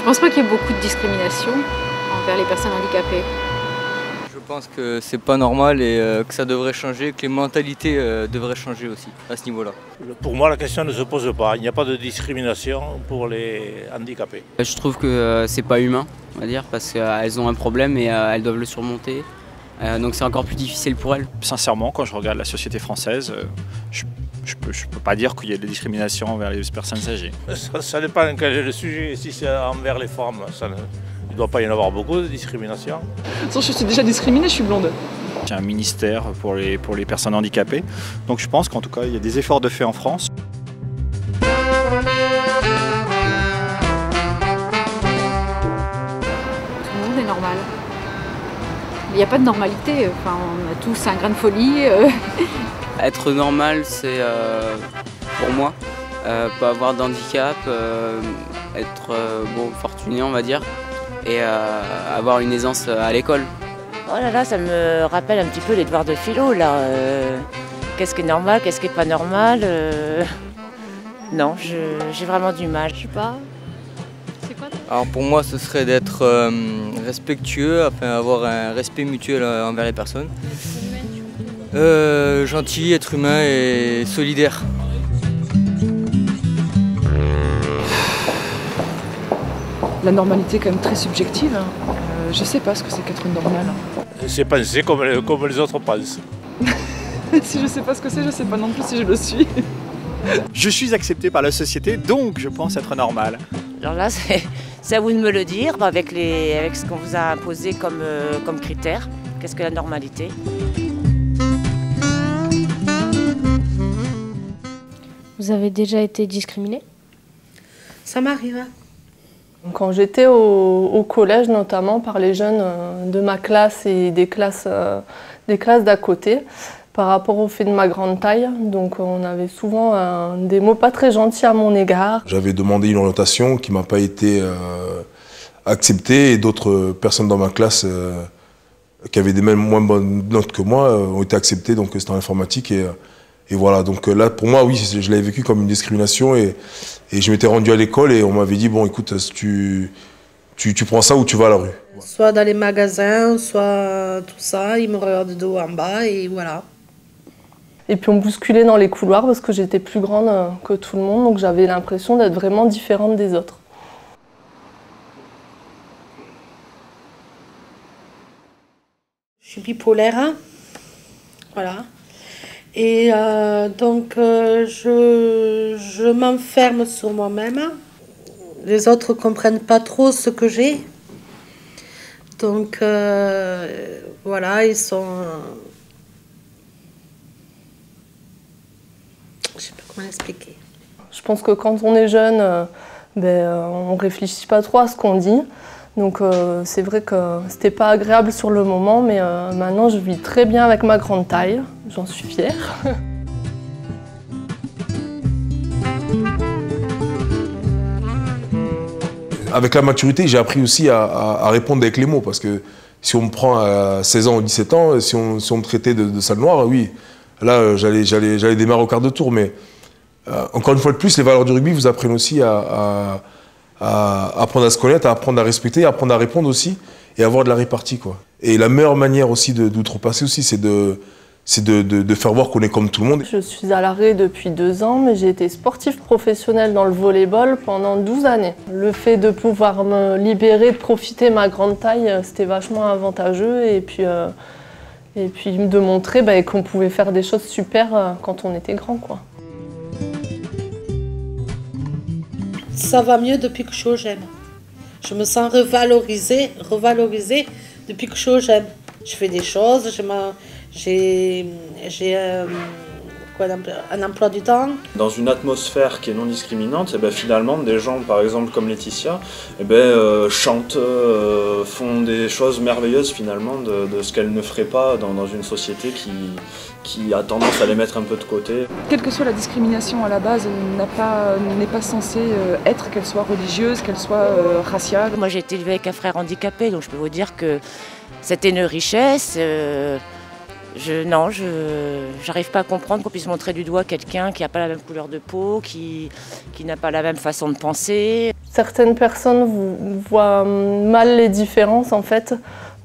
pense pas qu'il y ait beaucoup de discrimination envers les personnes handicapées. Je pense que c'est pas normal et que ça devrait changer, que les mentalités devraient changer aussi à ce niveau-là. Pour moi, la question ne se pose pas. Il n'y a pas de discrimination pour les handicapés. Je trouve que c'est pas humain, on va dire, parce qu'elles ont un problème et elles doivent le surmonter. Donc c'est encore plus difficile pour elles. Sincèrement, quand je regarde la société française, je peux pas dire qu'il y a de discrimination envers les personnes âgées. Ça dépend quel est le sujet. Si c'est envers les femmes, il ne doit pas y en avoir beaucoup de discrimination. Je suis déjà discriminée, je suis blonde. Il y a un ministère pour les personnes handicapées. Donc je pense qu'en tout cas, il y a des efforts de fait en France. Tout le monde est normal. Il n'y a pas de normalité, enfin, on a tous un grain de folie. Être normal, c'est pour moi, pas avoir d'handicap, être fortuné on va dire, et avoir une aisance à l'école. Oh là là, ça me rappelle un petit peu les devoirs de philo là. Qu'est-ce qui est normal, qu'est-ce qui n'est pas normal Non, j'ai vraiment du mal. Je sais pas. C'est quoi? Alors pour moi, ce serait d'être respectueux, afin d'avoir un respect mutuel envers les personnes. Gentil, être humain et solidaire. La normalité est quand même très subjective. Je sais pas ce que c'est qu'être normal. C'est penser comme les autres pensent. Si je sais pas ce que c'est, je sais pas non plus si je le suis. Je suis accepté par la société, donc je pense être normal. Alors là, c'est à vous de me le dire, avec ce qu'on vous a imposé comme critère. Qu'est-ce que la normalité? Vous avez déjà été discriminé? Ça m'arrive. Quand j'étais au collège, notamment par les jeunes de ma classe et des classes d'à côté, par rapport au fait de ma grande taille. Donc on avait souvent des mots pas très gentils à mon égard. J'avais demandé une orientation qui ne m'a pas été acceptée et d'autres personnes dans ma classe qui avaient des mêmes moins bonnes notes que moi ont été acceptées, donc c'était en informatique. Et voilà, donc là pour moi, oui, je l'avais vécu comme une discrimination et je m'étais rendu à l'école et on m'avait dit, bon écoute, tu prends ça ou tu vas à la rue. Soit dans les magasins, soit tout ça, ils me regardent de haut en bas et voilà. Et puis on me bousculait dans les couloirs parce que j'étais plus grande que tout le monde, donc j'avais l'impression d'être vraiment différente des autres. Je suis bipolaire, hein. Voilà. Et donc je m'enferme sur moi-même. Les autres ne comprennent pas trop ce que j'ai. Donc voilà, ils sont... je ne sais pas comment l'expliquer. Je pense que quand on est jeune, on ne réfléchit pas trop à ce qu'on dit. Donc c'est vrai que c'était pas agréable sur le moment, mais maintenant je vis très bien avec ma grande taille, j'en suis fière. Avec la maturité, j'ai appris aussi à répondre avec les mots, parce que si on me prend à 16 ans ou 17 ans, si on me traitait de sale noir, oui, là j'allais démarrer au quart de tour, mais encore une fois de plus, les valeurs du rugby vous apprennent aussi à apprendre à se connaître, à apprendre à respecter, à apprendre à répondre aussi et à avoir de la répartie, quoi. Et la meilleure manière aussi d'outrepasser aussi, c'est de faire voir qu'on est comme tout le monde. Je suis à l'arrêt depuis 2 ans, mais j'ai été sportive professionnelle dans le volleyball pendant 12 années. Le fait de pouvoir me libérer, de profiter de ma grande taille, c'était vachement avantageux et puis de montrer qu'on pouvait faire des choses super quand on était grand, quoi. Ça va mieux depuis que je suis au GEM. Je me sens revalorisée depuis que je suis au GEM. Je fais des choses, j'ai un emploi du temps. Dans une atmosphère qui est non discriminante, finalement, des gens, par exemple comme Laetitia, chantent, font des choses merveilleuses finalement de ce qu'elles ne feraient pas dans une société qui a tendance à les mettre un peu de côté. Quelle que soit la discrimination à la base, n'est pas censée être, qu'elle soit religieuse, qu'elle soit raciale. Moi j'ai été élevée avec un frère handicapé, donc je peux vous dire que c'était une richesse. Non, j'arrive pas à comprendre qu'on puisse montrer du doigt quelqu'un qui n'a pas la même couleur de peau, qui n'a pas la même façon de penser. Certaines personnes voient mal les différences en fait.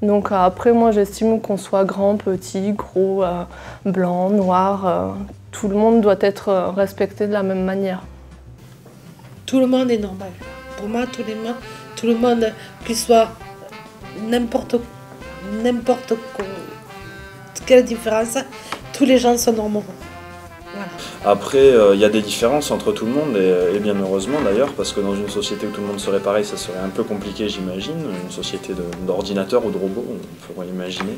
Donc après, moi j'estime qu'on soit grand, petit, gros, blanc, noir, tout le monde doit être respecté de la même manière. Tout le monde est normal. Pour moi, tout le monde, qu'il soit n'importe quelle différence, tous les gens sont normaux. Voilà. Après, il y a des différences entre tout le monde, et bien heureusement d'ailleurs, parce que dans une société où tout le monde serait pareil, ça serait un peu compliqué, j'imagine. Une société d'ordinateurs ou de robots, on pourrait imaginer.